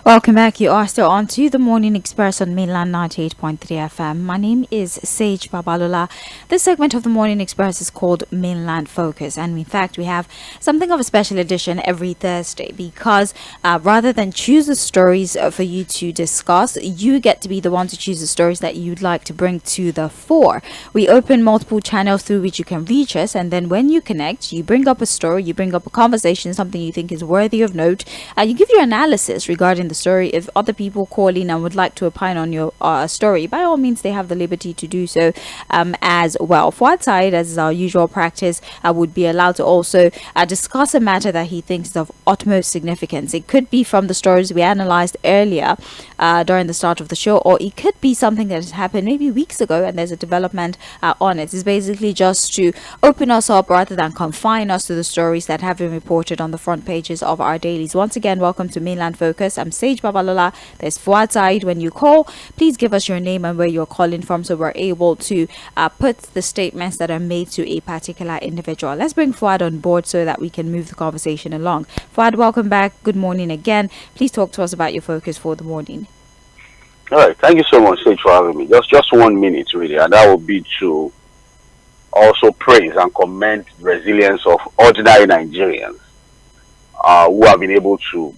Welcome back. You are still on to the Morning Express on mainland 98.3 FM. My name is Sage Babalola. This segment of the Morning Express is called Mainland Focus, and in fact, we have something of a special edition every Thursday because rather than choose the stories for you to discuss, you get to be the one to choose the stories that you'd like to bring to the fore. We open multiple channels through which you can reach us, and then when you connect, you bring up a story, you bring up a conversation, something you think is worthy of note. You give your analysis regarding the story. If other people call in and would like to opine on your story, by all means they have the liberty to do so as well. Fᴜghᴜ, as is our usual practice, would be allowed to also discuss a matter that he thinks is of utmost significance. It could be from the stories we analyzed earlier during the start of the show, or it could be something that has happened maybe weeks ago and there's a development on it. It's basically just to open us up rather than confine us to the stories that have been reported on the front pages of our dailies. Once again, welcome to Mainland Focus. I'm Sage Babalola. There's Fᴜghᴜ. When you call, please give us your name and where you're calling from so we're able to put the statements that are made to a particular individual. Let's bring Fᴜghᴜ on board so that we can move the conversation along. Fᴜghᴜ, welcome back. Good morning again. Please talk to us about your focus for the morning. All right. Thank you so much, Sage, for having me. Just 1 minute, really, and that will be to also praise and commend the resilience of ordinary Nigerians who have been able to,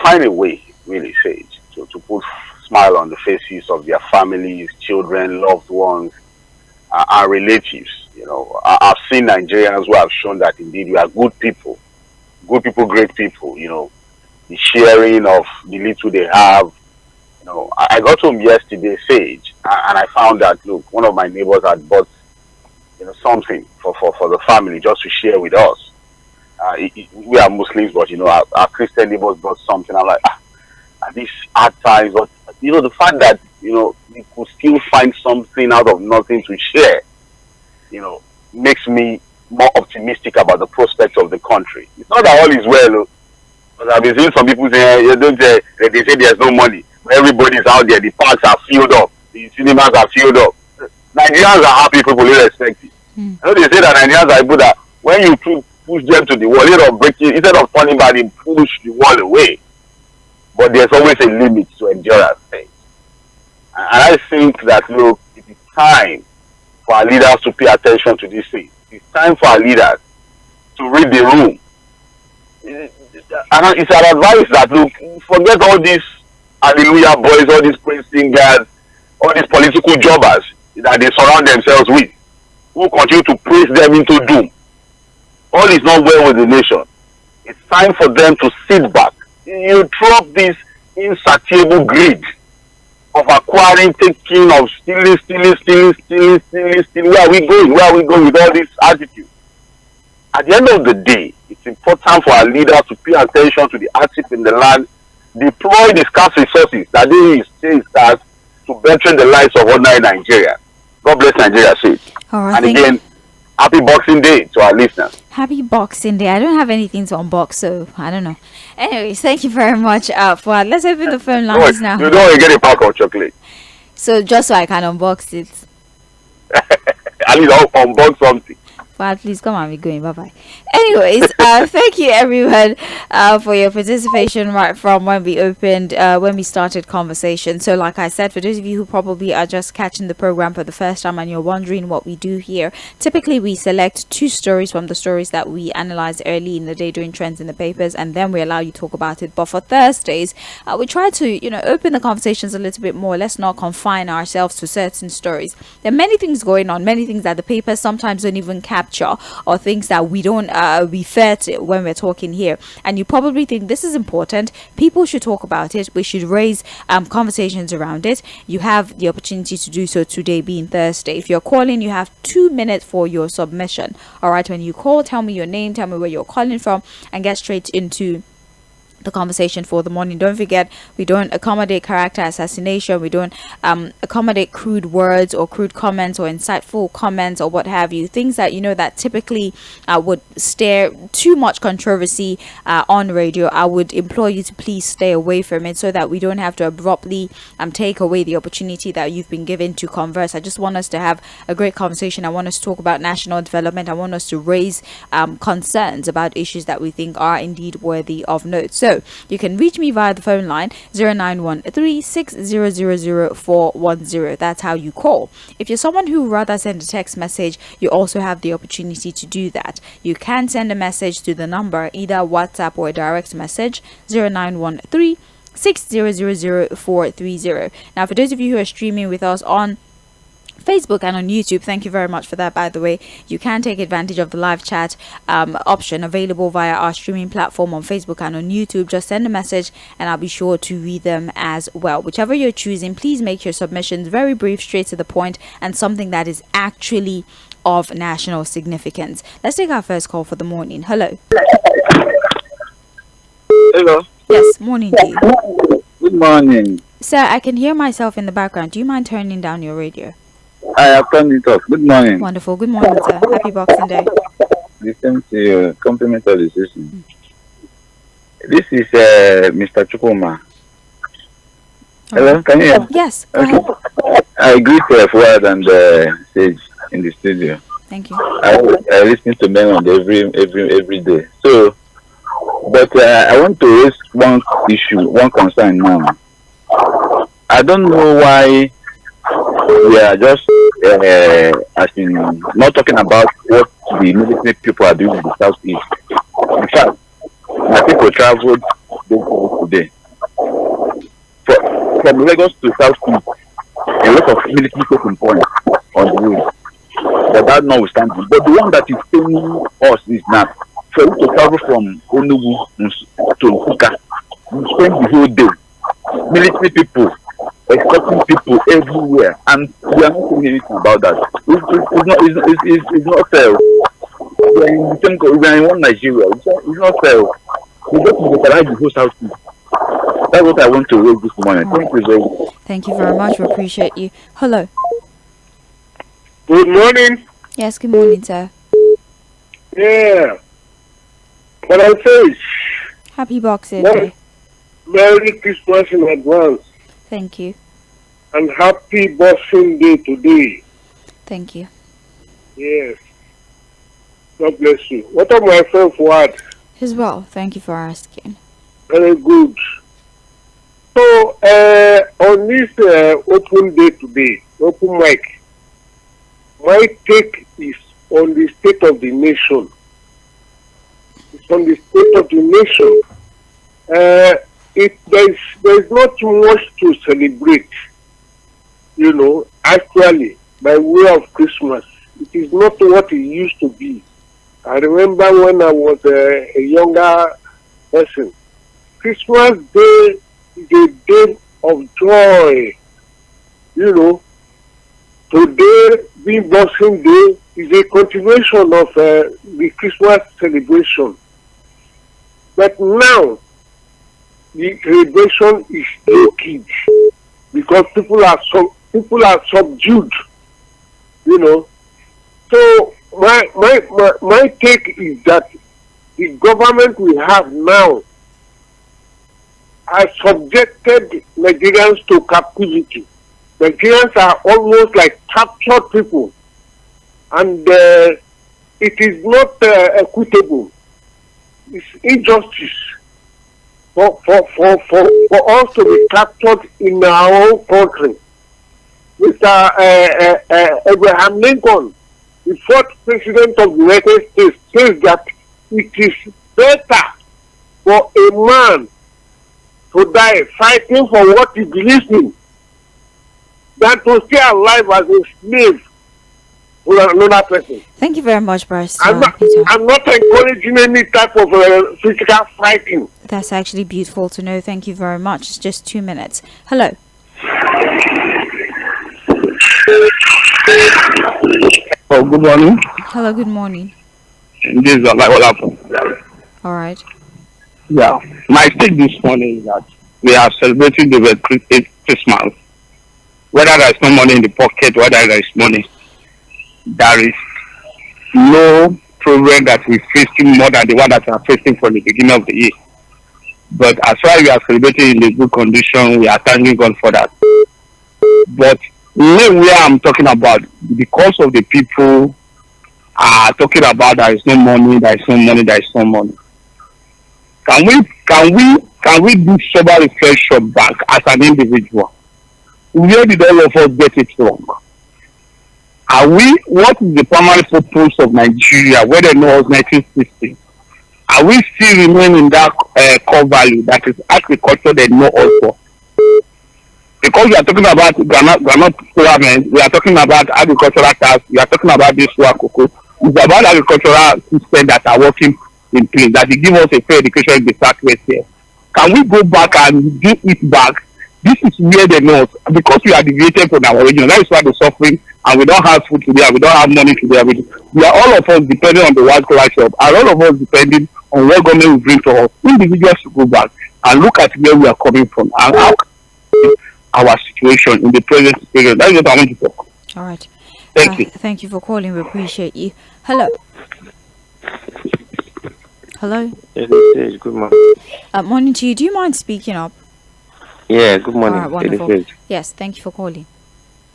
find a way, really, Sage, to put smile on the faces of their families, children, loved ones, and relatives. I've seen Nigerians who have shown that indeed we are good people, great people. The sharing of the little they have. I got home yesterday, Sage, and I found that, look, one of my neighbors had bought something for the family just to share with us. We are Muslims, but our Christian neighbors brought something. I'm like, at these hard times, but the fact that we could still find something out of nothing to share, makes me more optimistic about the prospects of the country. It's not that all is well, but I've been seeing some people say they say there's no money. Everybody's out there. The parks are filled up. The cinemas are filled up. Nigerians are happy people, irrespective. They say that Nigerians are people that when you push them to the wall, instead of turning back, they push the wall away. But there's always a limit to endurance. And I think that, look, it is time for our leaders to pay attention to these things. It's time for our leaders to read the room. And it's an advice that, look, forget all these hallelujah boys, all these praise singers, all these political jobbers that they surround themselves with, who continue to praise them into doom. All is not well with the nation. It's time for them to sit back. You drop this insatiable greed of acquiring, taking, of stealing. Where are we going? Where are we going with all this attitude? At the end of the day, it's important for our leaders to pay attention to the hardship in the land, deploy the scarce resources that they say scarce to better the lives of ordinary Nigeria. God bless Nigeria, say. And again, happy Boxing Day to our listeners. Happy Boxing Day. I don't have anything to unbox, so I don't know. Anyways, thank you very much, Fᴜghᴜ. Let's open the phone lines now. You don't want to get a pack of chocolate. So just so I can unbox it. At least I'll unbox something. Fᴜghᴜ, please come on, we're going. Bye-bye. Anyways, thank you everyone for your participation right from when we started conversation. So like I said, for those of you who probably are just catching the program for the first time and you're wondering what we do here, typically we select 2 stories from the stories that we analyze early in the day during trends in the papers, and then we allow you to talk about it. But for Thursdays, we try to open the conversations a little bit more. Let's not confine ourselves to certain stories. There are many things going on, many things that the papers sometimes don't even capture, or things that we don't refer to when we're talking here, and you probably think this is important, people should talk about it, we should raise conversations around it. You have the opportunity to do so today, being Thursday. If you're calling, you have 2 minutes for your submission. All right, when you call, tell me your name, tell me where you're calling from, and get straight into the conversation for the morning. Don't forget, we don't accommodate character assassination. We don't accommodate crude words or crude comments or insightful comments or what have you, things that that typically would stir too much controversy on radio. I would implore you to please stay away from it so that we don't have to abruptly take away the opportunity that you've been given to converse. I just want us to have a great conversation. I want us to talk about national development. I want us to raise concerns about issues that we think are indeed worthy of note. So So you can reach me via the phone line 0913-6000-410. That's how you call. If you're someone who rather send a text message, you also have the opportunity to do that. You can send a message to the number, either WhatsApp or a direct message, 0913-6000-430. Now, for those of you who are streaming with us on Facebook and on YouTube, thank you very much for that, by the way. You can take advantage of the live chat option available via our streaming platform on Facebook and on YouTube. Just send a message and I'll be sure to read them as well. Whichever you're choosing, please make your submissions very brief, straight to the point, and something that is actually of national significance. Let's take our first call for the morning. Hello. Hello. Yes, morning to you. Good morning. Sir, I can hear myself in the background. Do you mind turning down your radio? I have turned it off. Good morning. Wonderful. Good morning, sir. Happy Boxing Day. Listen to you. Compliment all the session. This is Mr. Chukwuma. Hello, can you hear me? Yes, go ahead. I greet Fᴜᴜ and Sage in the studio. Thank you. I listen to them on every day. So, but I want to raise one issue, one concern now. I don't know why we are just as in not talking about what the military people are doing in the southeast. In fact, my people traveled today from Lagos to southeast. A lot of military taking point on the road. But that notwithstanding, but the one that is paying us is not for you to travel from Onugu to Nsukka. You spend the whole day. Military people expecting people everywhere, and we are not doing anything about that. It's not fair. We are in the same. We are in one Nigeria. It's not fair. We got to localize the whole Southeast. That's what I want to raise this morning. Thank you very much. Thank you very much. We appreciate you. Hello. Good morning. Yes, good morning, sir. Yeah. But I'll say, Happy Boxing Day. Merry Christmas in advance. Thank you. And happy Boxing Day today. Thank you. Yes. God bless you. What of my friend Fuad? As well. Thank you for asking. Very good. So, on this open day today, open mic, my take is on the state of the nation. It's on the state of the nation. There's not too much to celebrate, actually, by way of Christmas. It is not what it used to be. I remember when I was a younger person, Christmas Day is a day of joy. Today, being Boxing Day, is a continuation of the Christmas celebration. But now, the celebration is still because people are subdued. So my take is that the government we have now has subjected Nigerians to captivity. Nigerians are almost like captured people, and it is not equitable. It's injustice for us to be captured in our own country. Mr. Abraham Lincoln, the fourth president of the United States, says that it is better for a man to die fighting for what he believes in than to stay alive as a slave for another person. Thank you very much, Bryce. I'm not encouraging any type of physical fighting. That's actually beautiful to know. Thank you very much. It's just 2 minutes. Hello. Oh, good morning. Hello, good morning. This is like what happened. All right. Yeah. My take this morning is that we are celebrating the Christmas. Whether there is no money in the pocket, whether there is money, there is no problem that we're facing more than the one that we are facing from the beginning of the year. But as far as we are celebrating in a good condition, we are thanking God for that. But where I'm talking about, because of the people are talking about there is no money, there is no money, there is no money. Can we Can we do sober reflection back as an individual? Where did all of us get it wrong? What is the primary purpose of Nigeria where they know us 1960? Are we still remaining in that core value that is agriculture they know us for? Because we are talking about granite pyramid, we are talking about agricultural tasks, we are talking about this cocoa. It's about agricultural systems that are working in place, that they give us a fair education in the Southwest here. Can we go back and do it back? This is where they know us, because we are deviated from our region. That is why we're suffering, and we don't have food today, we don't have money today. We are all of us depending on the white collar shop, and all of us depending on what government will bring to us. Individuals should go back and look at where we are coming from and how our situation in the present situation. That is what I want to talk. All right. Thank you. Thank you for calling. We appreciate you. Hello. Hello. Good morning. Morning to you. Do you mind speaking up? Yeah, good morning. All right, wonderful. Yes, thank you for calling.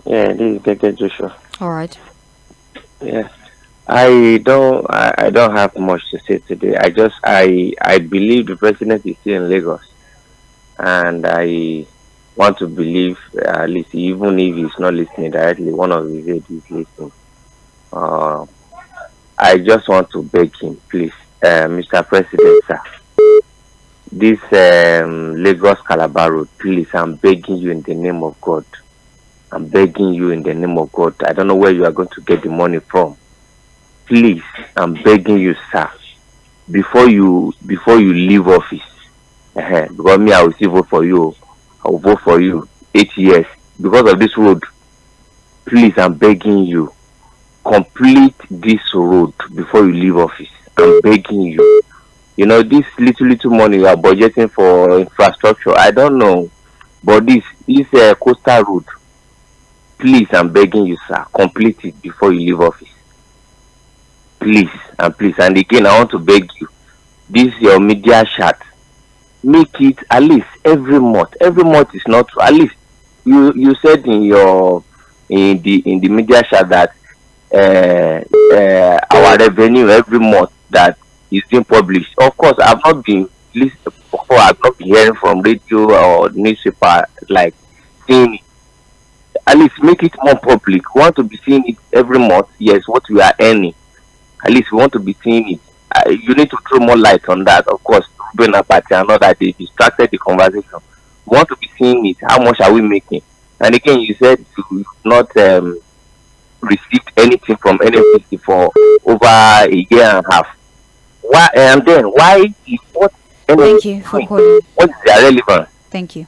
Yeah, this is Dr. Joshua. All right. Yeah. I don't have much to say today. I believe the president is still in Lagos, and I want to believe, at least even if he's not listening directly, one of his aides is listening. I just want to beg him, please, Mr. President, sir, this Lagos Calabar road, please, I'm begging you in the name of God. I'm begging you in the name of God. I don't know where you are going to get the money from. Please, I'm begging you, sir, before you leave office, because me, I will still vote for you. I will vote for you 8 years because of this road. Please, I'm begging you, complete this road before you leave office. I'm begging you. You know, this little money you are budgeting for infrastructure, I don't know, but this is a coastal road. Please, I'm begging you, sir, complete it before you leave office. Please, and please, and again, I want to beg you, this your media chat, make it at least every month. Every month is not, at least you said in the media chat that our revenue every month that is being published. Of course, I've not been listening before. I've not been hearing from radio or newspaper like seeing it. At least make it more public. We want to be seeing it every month. Yes, what we are earning. At least we want to be seeing it. You need to throw more light on that. Of course, Ruben Apati and all that, they distracted the conversation. We want to be seeing it. How much are we making? And again, you said you not received anything from NFCC for over a year and a half. Why? And then why is what? Thank you for calling. What is their relevance? Thank you.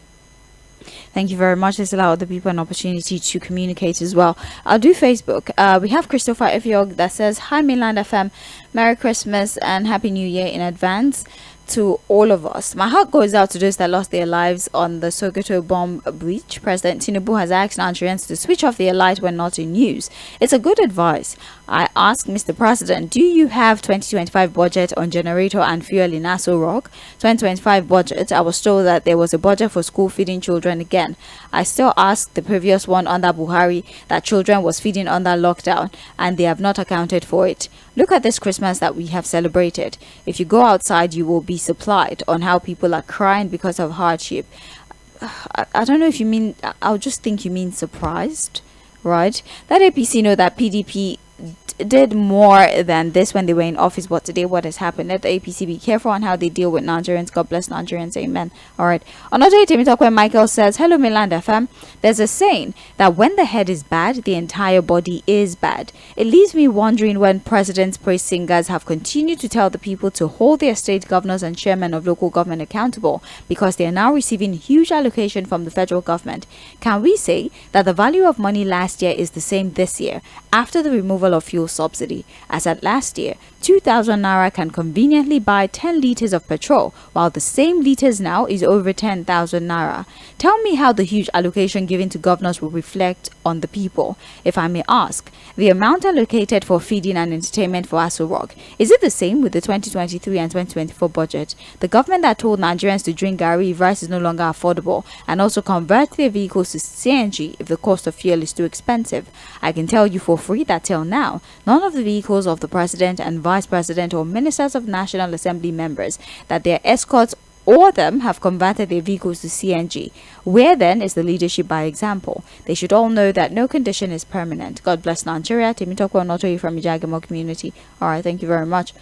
Thank you very much. Let's allow other people an opportunity to communicate as well. I'll do Facebook. We have Christopher Efiog that says, "Hi Mainland FM, Merry Christmas and Happy New Year in advance to all of us. My heart goes out to those that lost their lives on the Sokoto bomb breach. President Tinubu has asked Nigerians to switch off their light when not in news. It's a good advice. I ask Mr. President, do you have 2025 budget on generator and fuel in Aso Rock? 2025 budget, I was told that there was a budget for school feeding children again. I still ask the previous one under Buhari that children was feeding under lockdown and they have not accounted for it. Look at this Christmas that we have celebrated. If you go outside, you will be supplied on how people are crying because of hardship." I don't know if you mean, I'll just think you mean surprised, right? That APC know that PDP did more than this when they were in office, but today what has happened? Let the APC be careful on how they deal with Nigerians. God bless Nigerians, amen. All right, another item talk when Michael says, "Hello Mainland FM, there's a saying that when the head is bad, the entire body is bad. It leaves me wondering when presidents, praise singers have continued to tell the people to hold their state governors and chairmen of local government accountable because they are now receiving huge allocation from the federal government. Can we say that the value of money last year is the same this year after the removal of fuel subsidy, as at last year 2,000 naira can conveniently buy 10 liters of petrol, while the same liters now is over 10,000 naira. Tell me how the huge allocation given to governors will reflect on the people. If I may ask, the amount allocated for feeding and entertainment for Aso Rock, is it the same with the 2023 and 2024 budget? The government that told Nigerians to drink Gari if rice is no longer affordable and also convert their vehicles to CNG if the cost of fuel is too expensive. I can tell you for free that till now, none of the vehicles of the president and vice president or ministers of National Assembly members that their escorts All of them have converted their vehicles to CNG. Where then is the leadership by example? They should all know that no condition is permanent. God bless Nigeria. Temitope Onotoyi from Ijagemo community. All right, thank you very much.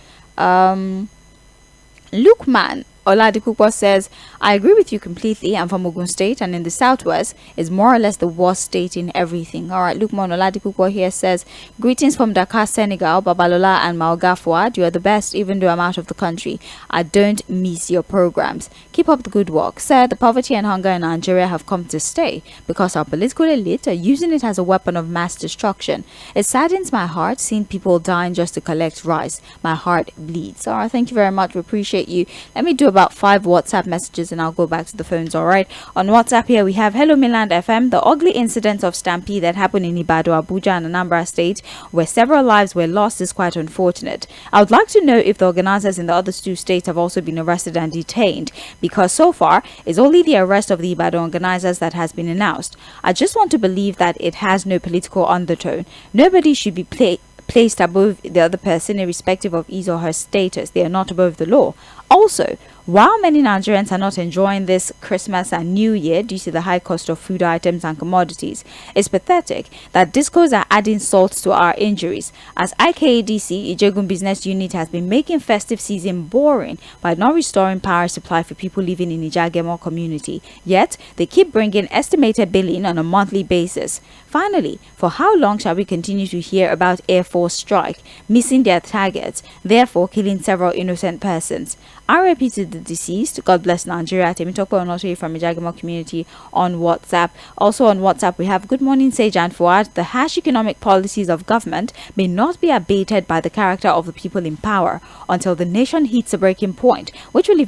Lukman Oladipukwa says, I agree with you completely. I'm from Ogun State, and in the southwest is more or less the worst state in everything. All right, Lukman Oladipukwa here says, greetings from Dakar, Senegal, Babalola and Małga Fuad. You are the best, even though I'm out of the country. I don't miss your programs. Keep up the good work. Sir, the poverty and hunger in Nigeria have come to stay because our political elite are using it as a weapon of mass destruction. It saddens my heart seeing people dying just to collect rice. My heart bleeds. All right, thank you very much. We appreciate you. Let me do about 5 WhatsApp messages and I'll go back to the phones. All right, on WhatsApp here we have, hello Mainland FM. The ugly incident of stampede that happened in Ibadan, Abuja and Anambra State, where several lives were lost, is quite unfortunate. I would like to know if the organizers in the other 2 states have also been arrested and detained, because so far it's only the arrest of the Ibadan organizers that has been announced. I just want to believe that it has no political undertone. Nobody should be placed above the other person irrespective of his or her status. They are not above the law. Also, while many Nigerians are not enjoying this Christmas and New Year due to the high cost of food items and commodities, it's pathetic that discos are adding salt to our injuries, as IKADC, Ijegun Business Unit, has been making festive season boring by not restoring power supply for people living in Ijagemo community. Yet, they keep bringing estimated billing on a monthly basis. Finally, for how long shall we continue to hear about Air Force strike, missing their targets, therefore killing several innocent persons? RIP to the deceased. God bless Nigeria. Temitope Onotoyi from Ijagemo community on WhatsApp. Also on WhatsApp we have, good morning Sage and Fuad. The harsh economic policies of government may not be abated by the character of the people in power until the nation hits a breaking point, which will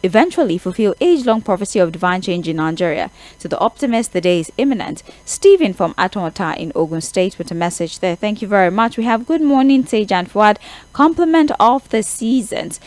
eventually fulfill age-long prophecy of divine change in Nigeria. To the optimist, the day is imminent. Stephen from Atomota in Ogun State with a message there. Thank you very much. We have, good morning Sage and Fuad. Compliment of the seasons.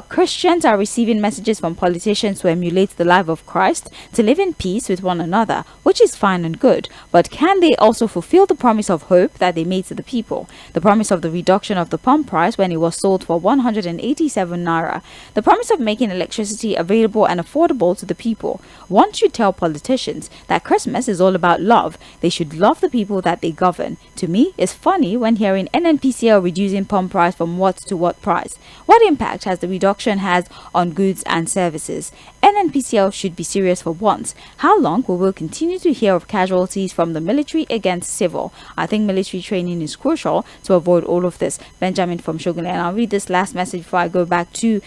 Christians are receiving messages from politicians to emulate the life of Christ, to live in peace with one another, which is fine and good. But can they also fulfill the promise of hope that they made to the people? The promise of the reduction of the pump price when it was sold for 187 naira. The promise of making electricity available and affordable to the people. Once you tell politicians that Christmas is all about love, they should love the people that they govern. To me, it's funny when hearing NNPCL reducing pump price from what to what price. What impact has the reduction had on goods and services? NNPCL should be serious for once. How long will we continue to hear of casualties from the military against civil? I think military training is crucial to avoid all of this. Benjamin from Shogun. And I'll read this last message before I go back to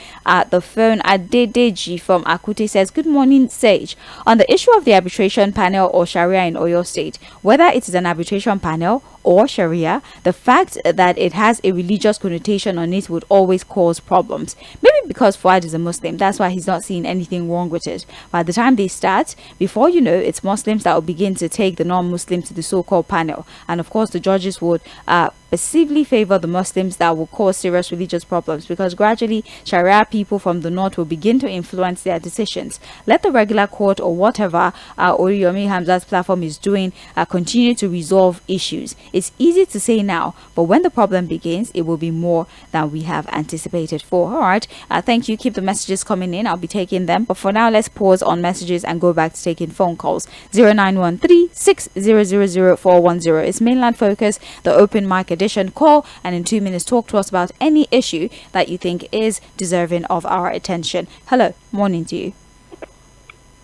the phone. Adedeji from Akute says, good morning Sage. On the issue of the arbitration panel or Sharia in Oyo State, whether it is an arbitration panel or Sharia, the fact that it has a religious connotation on it would always cause problems. Maybe because Fuad is a Muslim, that's why he's not seeing anything wrong with it. By the time they start, before you know, it's Muslims that will begin to take the non-Muslims to the so-called panel. And of course, the judges would passively favor the Muslims. That will cause serious religious problems, because gradually Sharia people from the north will begin to influence their decisions. Let the regular court or whatever Oriyomi Hamza's platform is doing continue to resolve issues. It's easy to say now, but when the problem begins, it will be more than we have anticipated for. All right, thank you. Keep the messages coming in. I'll be taking them. But for now, let's pause on messages and go back to taking phone calls. 0913-6000-410 is Mainland Focus, the open mic edition. Call and in 2 minutes talk to us about any issue that you think is deserving of our attention. Hello, morning to you.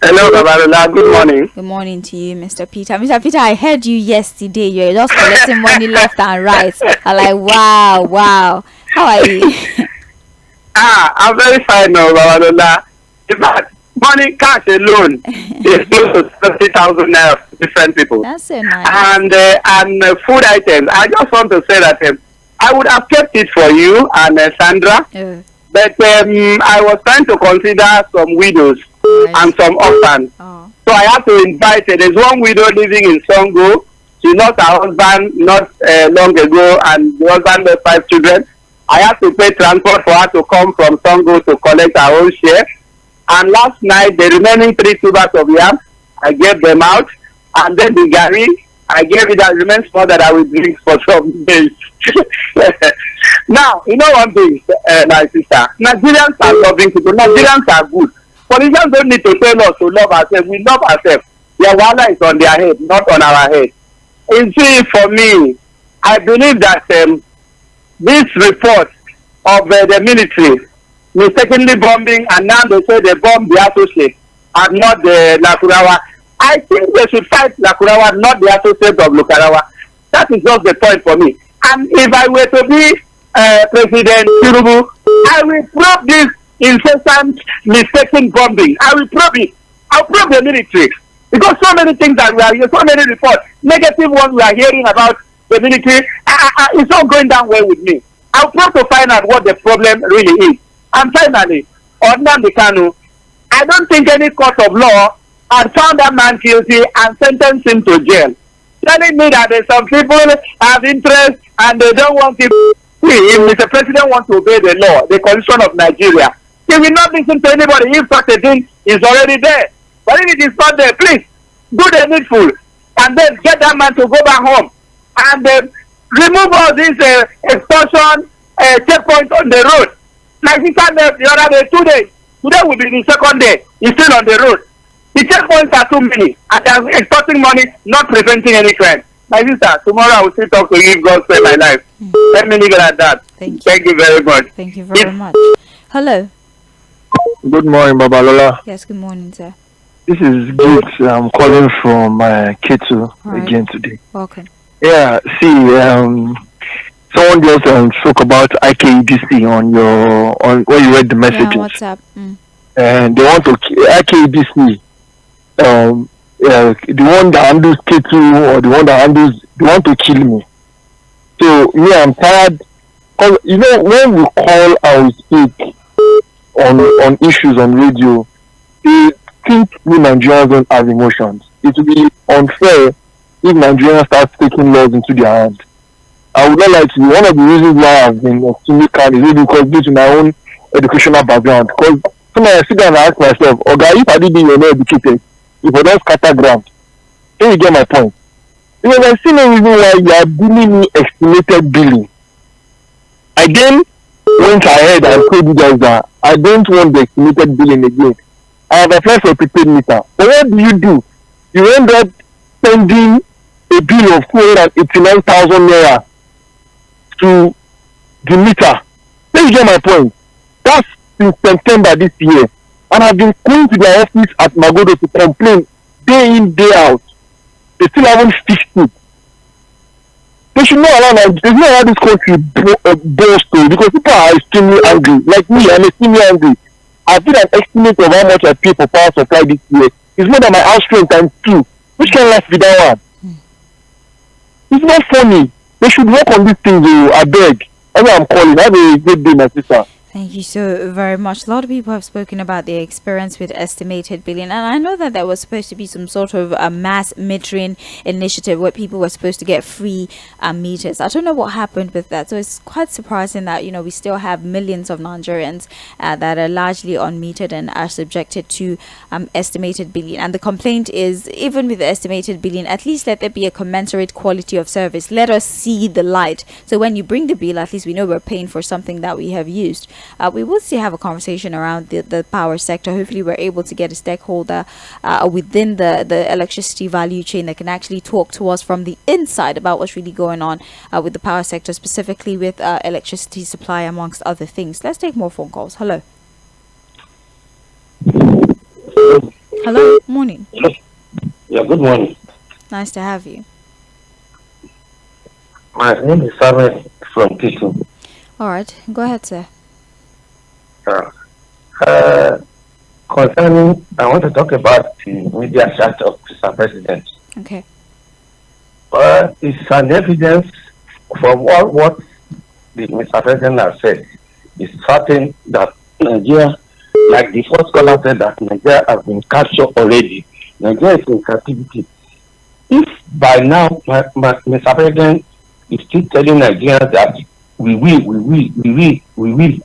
Hello, Babalola. Good morning. Good morning to you, Mr. Peter. Mr. Peter, I heard you yesterday. You're just collecting money left and right. I'm like, wow. How are you? I'm very fine now, Babalola. In fact, money cash alone is close to 30,000 naira for different people. That's so nice. And food items. I just want to say that I would have kept it for you and Sandra. But I was trying to consider some widows and some orphans. So I have to invite there's one widow living in Songo. She lost her husband not long ago, and the husband left 5 children. I have to pay transport for her to come from Songo to collect her own share. And last night, the remaining 3 tubers of yam, I gave them out. And then the gari, I gave it that remains more that I will drink for some days. Now, you know one thing, my sister. Nigerians are loving people. Nigerians are good. Politicians don't need to tell us to love ourselves. We love ourselves. Their wahala is on their head, not on our head. You see, for me, I believe that this report of the military mistakenly bombing, and now they say they bombed the associate and not the Lakurawa. I think they should fight Lakurawa, not the associate of Lakurawa. That is just the point for me. And if I were to be President Tinubu, I will probe this incessant mistaken bombing. I will probe it. I'll probe the military. Because so many things that we are hearing, so many reports, negative ones we are hearing about the military, it's not going down well with me. I'll probe to find out what the problem really is. And finally, on Nnamdi Kanu, I don't think any court of law had found that man guilty and sentenced him to jail. Telling me that some people have interest and they don't want him. If Mr. President wants to obey the law, the constitution of Nigeria, he will not listen to anybody if such a thing is already there. But if it is not there, please do the needful and then get that man to go back home and remove all these extortion checkpoints on the road. Like he said the other day, 2 days. Today will be the second day. He's still on the road. The checkpoints are too many and they are extorting money, not preventing any crime. My sister, tomorrow I will still talk to you if God save my life. Let me leave it at that. Thank you very much. Thank you very much. Hello. Good morning, Babalola. Yes, good morning, sir. This is Git. I'm calling from K2 again today. Welcome. Yeah, see, someone just spoke about IKEDC on when you read the messages. Yeah, WhatsApp. And they want to IKEDC. The one that handles K2 or the one that handles, they want to kill me. So yeah, I'm tired. Cause you know when we call and we speak on issues on radio, they think we Nigerians don't have emotions. It would be unfair if Nigerians start taking laws into their hands. I would not like to. One of the reasons why I've been extremely calm is because due to my own educational background. Because sometimes I sit down and ask myself, okay, if I didn't you're not educated, if I don't scatter ground, then you get my point. Because I see no reason why you are billing me estimated billing. I then went ahead and told you guys that I don't want the estimated billing again. I have applied for a prepaid meter. But what do? You end up spending a bill of 289,000 naira to the meter. Then you get my point. That's since September this year. And I've been going to their office at Magodo to complain day in, day out. They still haven't fixed it. They should not allow this country boast to, because people are extremely angry. Like me, I'm extremely angry. I did an estimate of how much I pay for power supply this year. It's more than my house rent times 2. Which can last with that one? It's not funny. They should work on these things, I beg. That's why I'm calling. Have a good day, my sister. Thank you so very much. A lot of people have spoken about their experience with estimated billing, and I know that there was supposed to be some sort of a mass metering initiative where people were supposed to get free meters. I don't know what happened with that, so it's quite surprising that we still have millions of Nigerians that are largely unmetered and are subjected to estimated billing. And the complaint is, even with the estimated billing, at least let there be a commensurate quality of service. Let us see the light, so when you bring the bill, at least we know we're paying for something that we have used. We will still have a conversation around the power sector. Hopefully we're able to get a stakeholder within the electricity value chain that can actually talk to us from the inside about what's really going on with the power sector, specifically with electricity supply, amongst other things. Let's take more phone calls. Hello. Hello. Morning. Yeah, good morning. Nice to have you. My name is Samuel from K2. All right. Go ahead, sir. Concerning, I want to talk about the media chat of Mr. President. Okay. It's an evidence from what the Mr. President has said. It's certain that Nigeria, like the first caller said, that Nigeria has been captured already. Nigeria is in captivity. If by now Mr. President is still telling Nigerians that we will,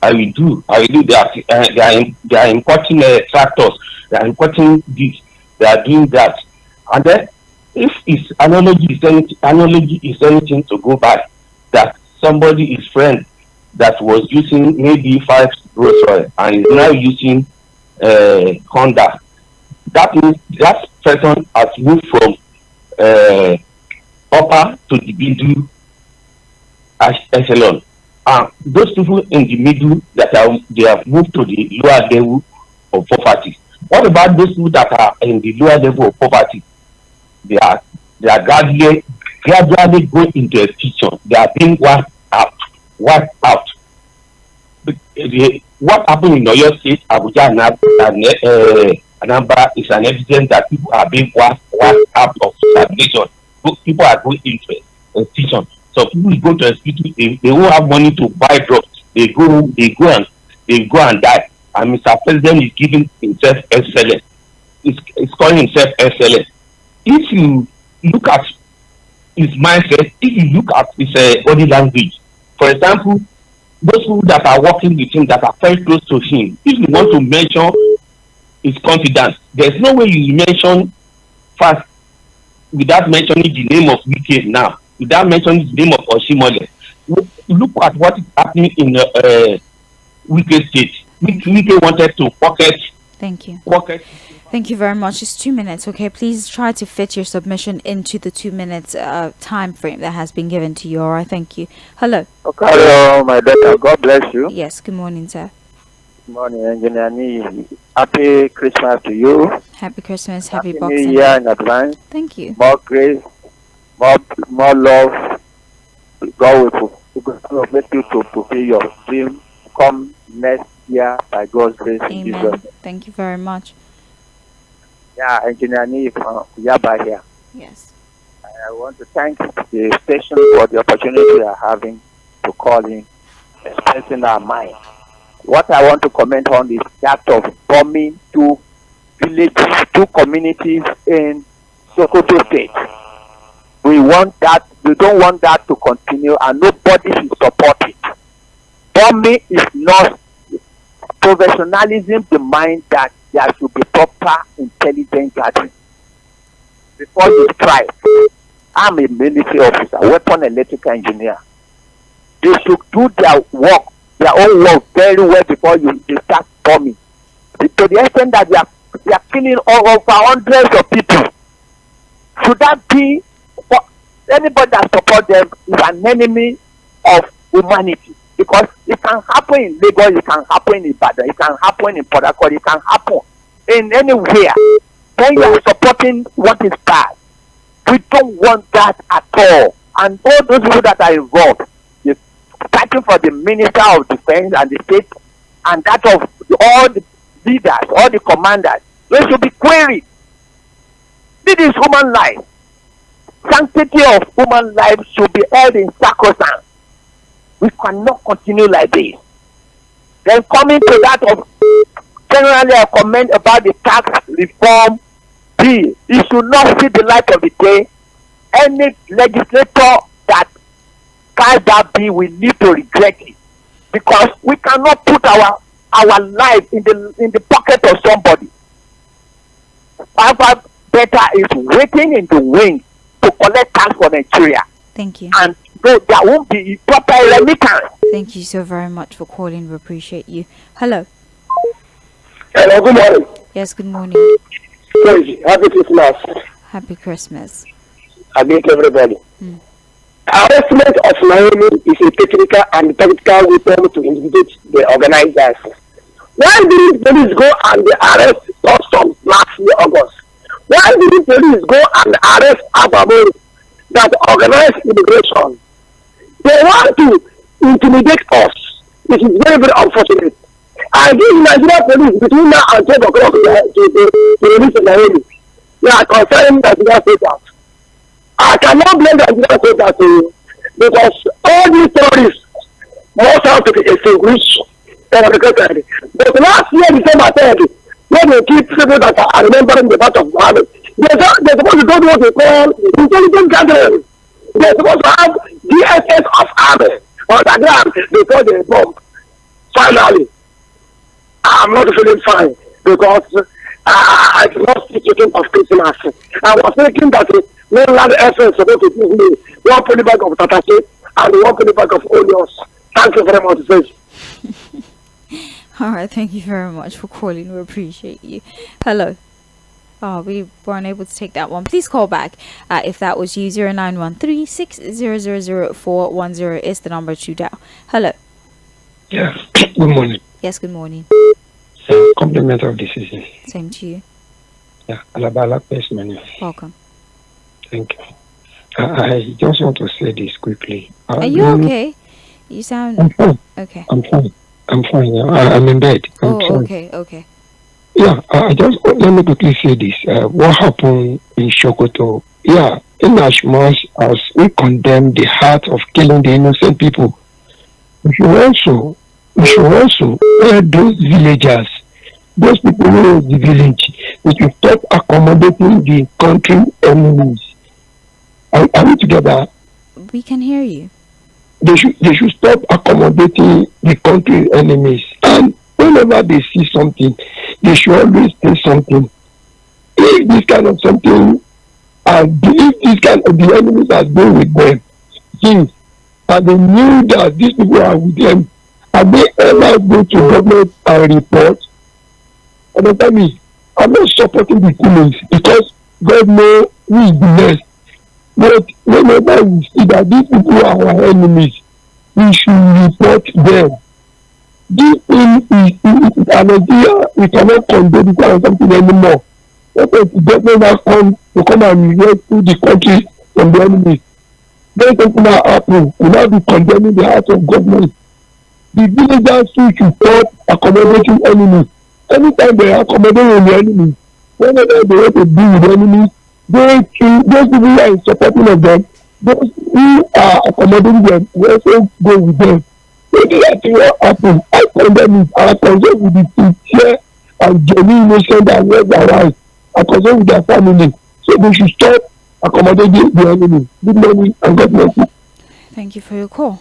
I will do. They are importing tractors, they are importing this, they are doing that. And then, if its analogy is anything to go by, that somebody, his friend, that was using maybe 5 Rolls Royce and is now using Honda. That means that person has moved from upper to the middle echelon. Those people in the middle they have moved to the lower level of poverty. What about those people that are in the lower level of poverty? They are gradually going into extinction. They are being wiped out. What happened in Oyo State, Abuja, and Anambra is an evidence that people are being wiped out of stagnation. People are going into extinction. So people go to hospital, they won't have money to buy drugs. They go and die. And Mr. President is giving himself excellence. He's calling himself excellence. If you look at his mindset, if you look at his body language, for example, those people that are working with him, that are very close to him, if you want to mention his confidence, there's no way you mention fast without mentioning the name of Wike now, without mentioning the name of Oshimole. Look at what is happening in Wike State. Wike wanted to pocket. Thank you. Thank you very much. It's 2 minutes, okay? Please try to fit your submission into the 2 minutes time frame that has been given to you, all right? Thank you. Hello. Okay. Hello, my daughter. God bless you. Yes, good morning, sir. Good morning, Engineer Nee. Happy Christmas to you. Happy Christmas, happy New Boxing Year in advance. Thank you. More grace, more love. God will make you to fulfill your dream. Come next year by God's grace. In Jesus' Amen. name. Thank you very much. Yeah, Engineer Nee from Yaba here. Yes. I want to thank the station for the opportunity we are having to call in, expressing our mind. What I want to comment on is that of bombing 2 villages, 2 communities in Sokoto State. We don't want that to continue, and nobody should support it. Bombing is not professionalism, demands that there should be proper intelligence gathering before you strike. I'm a military officer, weapon electrical engineer. They should do their own work very well before they start bombing. To the extent that they are killing over hundreds of people. Should that be anybody that supports them is an enemy of humanity? Because it can happen in Lagos, it can happen in Ibadan, it can happen in Port Harcourt, it can happen in anywhere. When you are supporting what is bad, we don't want that at all. And all those people that are involved, fighting for the Minister of Defense and the state, and that of all the leaders, all the commanders, they should be queried. This is human life. Sanctity of human life should be held in sacrosanct. We cannot continue like this. Then coming to that of generally a comment about the tax reform bill, it should not see the light of the day. Any legislator that carries that bill will need to regret it, because we cannot put our life in the pocket of somebody. Our better is waiting in the wings to collect tax for Nigeria. Thank you. And there won't be proper remittance. Thank you so very much for calling. We appreciate you. Hello. Hello, good morning. Yes, good morning. Happy Christmas. Happy Christmas. I greet everybody. Arrestment of Miami is a technical and tactical weapon to intimidate the organizers. Why didn't police go and arrest Custom last year, August? Why didn't police go and arrest Ababo that organized immigration? They want to intimidate us. It is very, very unfortunate. I give Nigeria police between now and 12 o'clock to release the Miami. They are concerning Nigeria soldiers. I cannot blame Nigeria soldiers because all these terrorists must have to be extinguished and eradicated. But last year, December 3rd, when they keep people that are remembering the battle of Mohammed, they're supposed to do what they call intelligence gathering. They're supposed to have DSS of army on the ground before they bomb. Finally, I'm not feeling fine because I lost the chicken of Christmas. I was thinking that mainland FM supposed to give me 1 poly bag of tatake and the 1 pack of onions. Thank you very much, Sage. All right, thank you very much for calling. We appreciate you. Hello. Oh, we were unable to take that one. Please call back if that was you. 0913-6000410 is the number to dial. Hello. Yeah, good morning. Yes, good morning. Compliment of the season. Same to you. Yeah, Alabala Pest Menu. Welcome. Thank you. I just want to say this quickly. Are you okay? You sound... I'm fine. Okay. I'm fine. Yeah. I'm in bed. I'm fine. Okay. Yeah, let me quickly say this. What happened in Sokoto? Yeah, in as much as we condemn the heart of killing the innocent people, we should also those villagers, those people who are in the village, we should stop accommodating the country enemies. Are we together? We can hear you. They should stop accommodating the country enemies, and whenever they see something, they should always say something. If this kind of something, and if this kind of the enemies are been with them, since and they knew that these people are with them, and they ever go to government and report, understand me? I'm not supporting the killings because God knows who is the next. But whenever we see that these people are our enemies, we should report them. This thing is Nigeria, we cannot condemn this kind of something anymore. Let the government come and rescue the country from the enemies. Then something that happen, we now be condemning the heart of government. The villagers should stop accommodating enemies. Anytime they are accommodating the enemies, whenever they want to deal with the enemies, those people who are in supporting of them, those who are accommodating them, we also go with them. So that what happen, I condemn it. I concern with the sincere and genuine innocent that was their rights. I concern with their family. So they should stop accommodating the enemy. Good morning and God bless you. Thank you for your call.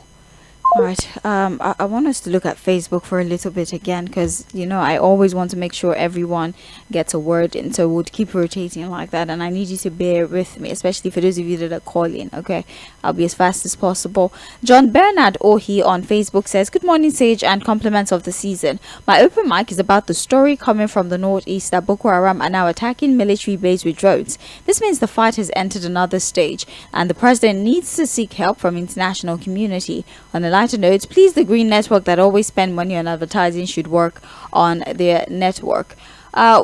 All right. I want us to look at Facebook for a little bit again because, I always want to make sure everyone gets a word in. So we'll keep rotating like that. And I need you to bear with me, especially for those of you that are calling. Okay. I'll be as fast as possible. John Bernard Ohi on Facebook says, "Good morning, Sage, and compliments of the season. My open mic is about the story coming from the northeast that Boko Haram are now attacking military base with drones. This means the fight has entered another stage and the president needs to seek help from international community. On a lighter note, please, the Green Network that always spend money on advertising should work on their network."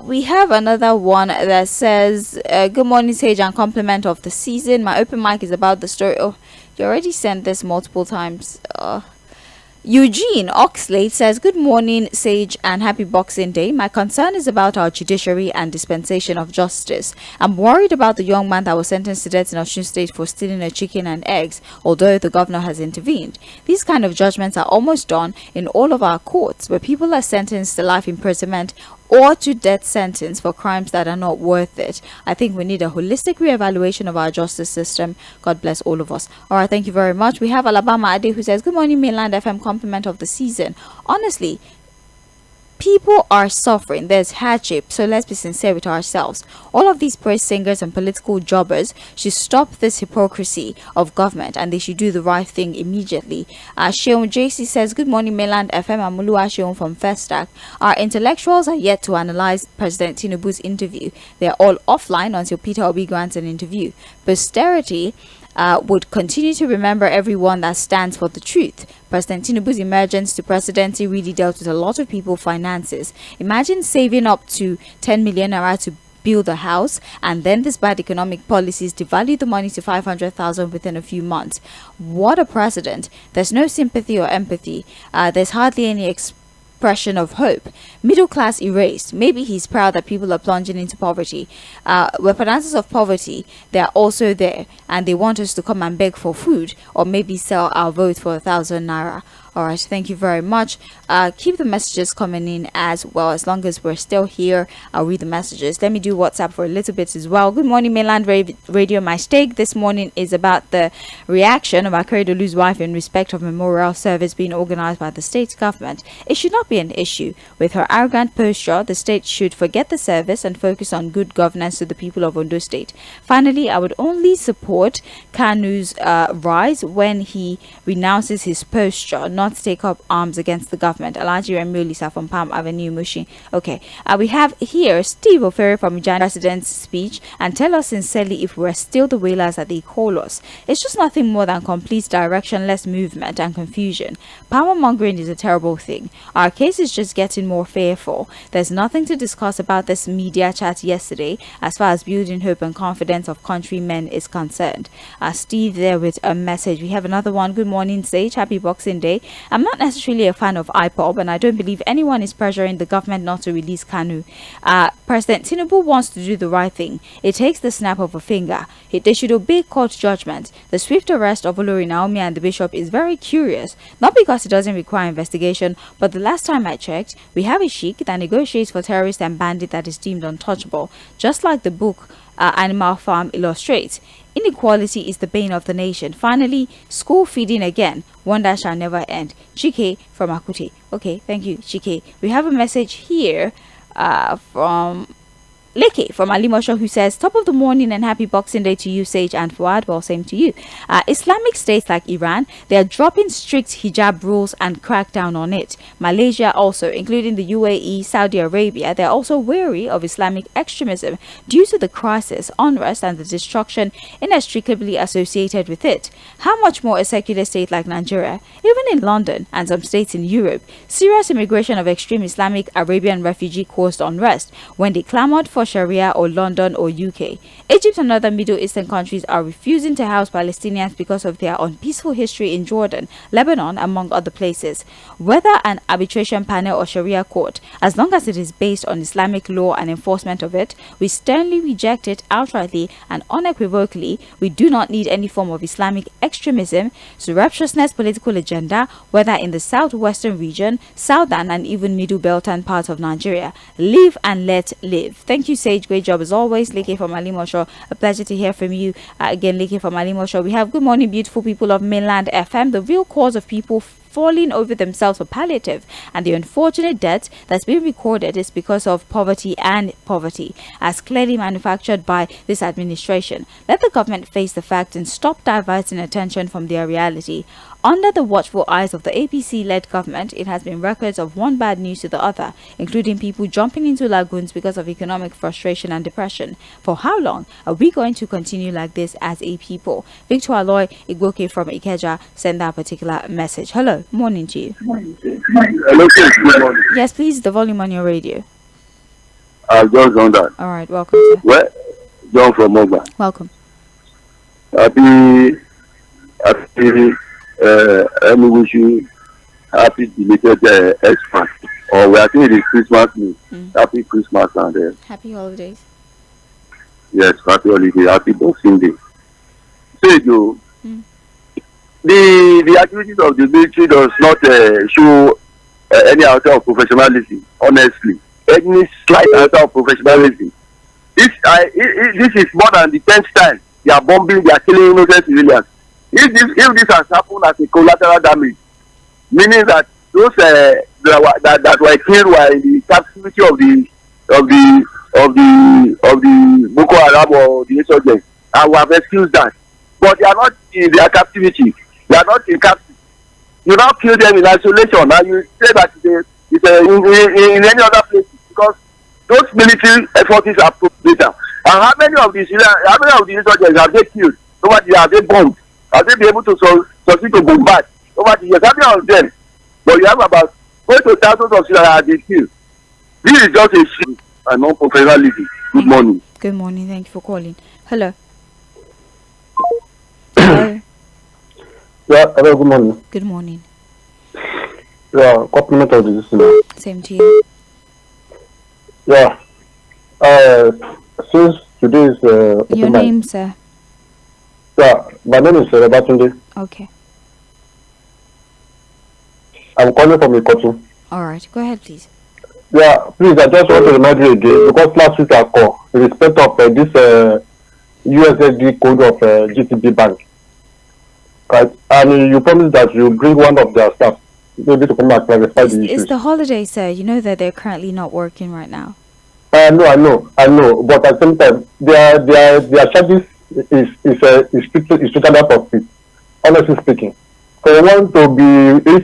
We have another one that says, "Good morning, Sage, and compliment of the season. My open mic is about the story." Oh, you already sent this multiple times. Eugene Oxlade says, "Good morning, Sage, and happy Boxing Day. My concern is about our judiciary and dispensation of justice. I'm worried about the young man that was sentenced to death in Osun State for stealing a chicken and eggs, although the governor has intervened. These kind of judgments are almost done in all of our courts, where people are sentenced to life imprisonment or to death sentence for crimes that are not worth it. I think we need a holistic reevaluation of our justice system. God bless all of us." All right, thank you very much. We have Alabama Ade who says, "Good morning, Mainland FM, compliment of the season. Honestly, people are suffering. There's hardship, so let's be sincere with ourselves. All of these praise singers and political jobbers should stop this hypocrisy of government and they should do the right thing immediately." Sheon JC says, "Good morning, Mainland FM. I'm Mulua Sheon from Festac. Our intellectuals are yet to analyze President Tinubu's interview. They're all offline until Peter Obi grants an interview. Posterity would continue to remember everyone that stands for the truth. President Tinubu's emergence to presidency really dealt with a lot of people's finances. Imagine saving up to 10 million naira to build a house, and then this bad economic policies devalue the money to 500,000 within a few months. What a president. There's no sympathy or empathy. There's hardly any expression of hope. Middle class erased. Maybe he's proud that people are plunging into poverty. Weaponizers of poverty, they're also there, and they want us to come and beg for food or maybe sell our vote for 1,000 naira. All right, thank you very much. Keep the messages coming in as well. As long as we're still here, I'll read the messages. Let me do WhatsApp for a little bit as well. Good morning, Mainland Radio. My stake this morning is about the reaction of Mᴜɪᴜ wife in respect of memorial service being organized by the state government. It should not be an issue. With her arrogant posture, the state should forget the service and focus on good governance to the people of Ondo State. Finally, I would only support Kanu's rise when he renounces his posture, not take up arms against the government. Alhaji Remulisa from Palm Avenue, Mushin. Okay, we have here Steve Oferi from Jan President's speech, and tell us sincerely if we're still the whalers that they call us. It's just nothing more than complete directionless movement and confusion. Power mongering is a terrible thing. Our case is just getting more fearful. There's nothing to discuss about this media chat yesterday as far as building hope and confidence of countrymen is concerned. Steve there with a message. We have another one. Good morning, Sage. Happy Boxing Day. I'm not necessarily a fan of IPOB, and I don't believe anyone is pressuring the government not to release Kanu. President Tinubu wants to do the right thing. It takes the snap of a finger. They should obey court judgment. The swift arrest of Olori Naomi and the bishop is very curious, not because it doesn't require investigation, but the last time I checked, we have a sheik that negotiates for terrorists and bandits that is deemed untouchable, just like the book Animal Farm illustrates. Inequality is the bane of the nation. Finally, school feeding again. Wonder shall never end. Chike from Akute. Okay, thank you, Chike. We have a message here from Leke from Alimosho, who says, top of the morning and happy Boxing Day to you, Sage and Fuad. Well, same to you. Islamic states like Iran, they are dropping strict hijab rules and crack down on it. Malaysia also, including the UAE, Saudi Arabia, they are also wary of Islamic extremism due to the crisis, unrest and the destruction inextricably associated with it. How much more a secular state like Nigeria, even in London and some states in Europe, serious immigration of extreme Islamic Arabian refugee caused unrest when they clamored for Sharia or London or UK. Egypt and other Middle Eastern countries are refusing to house Palestinians because of their unpeaceful history in Jordan, Lebanon, among other places. Whether an arbitration panel or Sharia court, as long as it is based on Islamic law and enforcement of it, we sternly reject it outrightly and unequivocally. We do not need any form of Islamic extremism, surreptitiousness, political agenda, whether in the southwestern region, southern and even middle belt and parts of Nigeria. Live and let live. Thank you, Sage. Great job as always. Leke from Alimosho. A pleasure to hear from you again, Leke from Alimosho. We have good morning, beautiful people of Mainland FM. The real cause of people falling over themselves for palliative and the unfortunate death that's been recorded is because of poverty, as clearly manufactured by this administration. Let the government face the fact and stop diverting attention from their reality. Under the watchful eyes of the APC-led government, it has been records of one bad news to the other, including people jumping into lagoons because of economic frustration and depression. For how long are we going to continue like this as a people? Victor Aloy Igboke from Ikeja sent that particular message. Hello, morning to you. Hello, good morning. Yes, please, the volume on your radio. I've just done that. All right, welcome, sir. Well, John from Mogba. Welcome. Happy, let me wish you happy belated Xmas. Or we are saying it is Christmas news. Happy Christmas and happy holidays. Yes, happy holiday, happy Boxing Day. Say you, the activities of the military does not show any outer of professionalism. Honestly, any slight outer of professionalism. This is more than the 10th time they are bombing, they are killing innocent civilians. If this has happened as a collateral damage, meaning that those that were killed were in the captivity of the Boko Haram or the insurgents, and we have excused that. But they are not in their captivity. They are not in captivity. You now kill them in isolation, and you say that it's in any other place because those military efforts are later. And how many of the insurgents have they killed? Nobody have they bombed? Have they been able to succeed to bombard over the years? How many of them? But you have about 20,000 of Syrians that have been killed. This is just a shame and non-professionalism. Good morning. Good morning. Thank you for calling. Hello. Hello. Yeah, hello, good morning. Good morning. Yeah, compliment of the listener. Same to you. Yeah. Since today is your name, sir? Yeah, my name is Batunde. Okay. I'm calling from Ikotu. All right, go ahead, please. Yeah, please, I just want to remind you again, because last week I called in respect of this USSD code of GTB Bank. Right? And you promised that you bring one of their staff maybe to come and clarify the issues. It's the holiday, sir. You know that they're currently not working right now. I know. But at the same time, their charges is totally out of it, honestly speaking. So if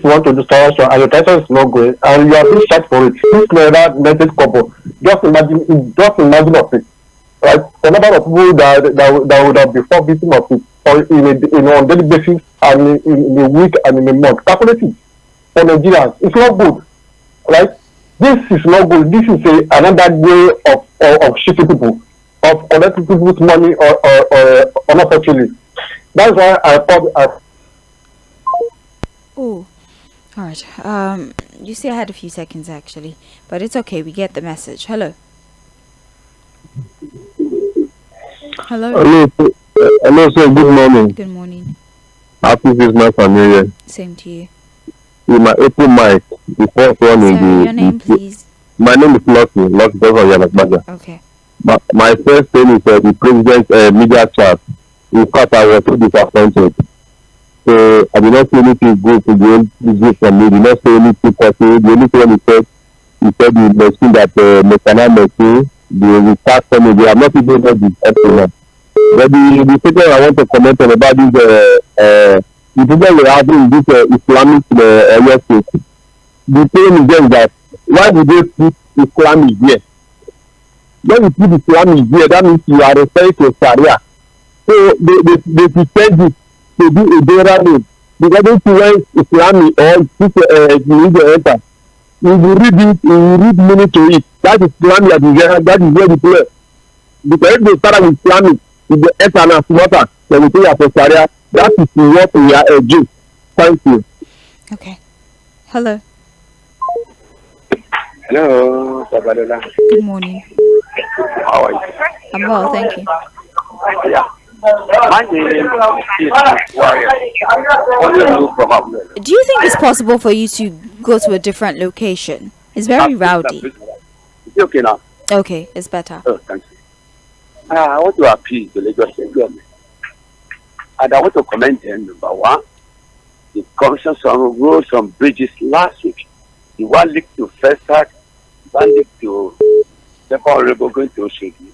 you want to do transaction and your transaction is not going and you are being charged for it, please never let it couple. Just imagine of it. Right? The number of people that would have been victim of it or in on daily basis and in a week and in a month. Calculate it for Nigerians. It's not good. Right? This is not good. This is another way of cheating people, of collecting people's money or unfortunately. That's why I thought Oh, all right. You see, I had a few seconds actually, but it's okay. We get the message. Hello. Hello, sir. Good morning. Good morning. Happy Christmas and New Year. Same to you. With my open mic, the first one in the. Your name, please. My name is Lucky. Okay. My first thing is the president's media chat. In fact, I was so disappointed. So I did not see anything good to the from me. Did not say anything positive. The only thing he said the machine that Mekana machine, they will start coming. They are not even know the excellent. But the second I want to comment on about this the problem we have in this Islamic area state. The thing is just that why did they put Islam is here? When you put Islam is here, that means you are referring to Sharia. So they pretend it to be a bearer name. Because if you went Islamic or you need to enter, you will read it, you will read meaning to it. That is Islamic, that is where the play. Because if they start with Islamic, if they enter and slaughter, they will say as Sharia. That is what we are doing. Thank you. Okay. Hello. Hello, Sabalola. Good morning. How are you? I'm well, thank you. Yeah. My name is Warrior. Do you think it's possible for you to go to a different location? It's very rowdy. Is it okay now? Okay, it's better. Oh, thank you. I want to appeal to Lagos State government. And I want to comment on number one, the construction some roads, some bridges last week. The one leaked to First Start, one leaked to Second River going to Oshegi.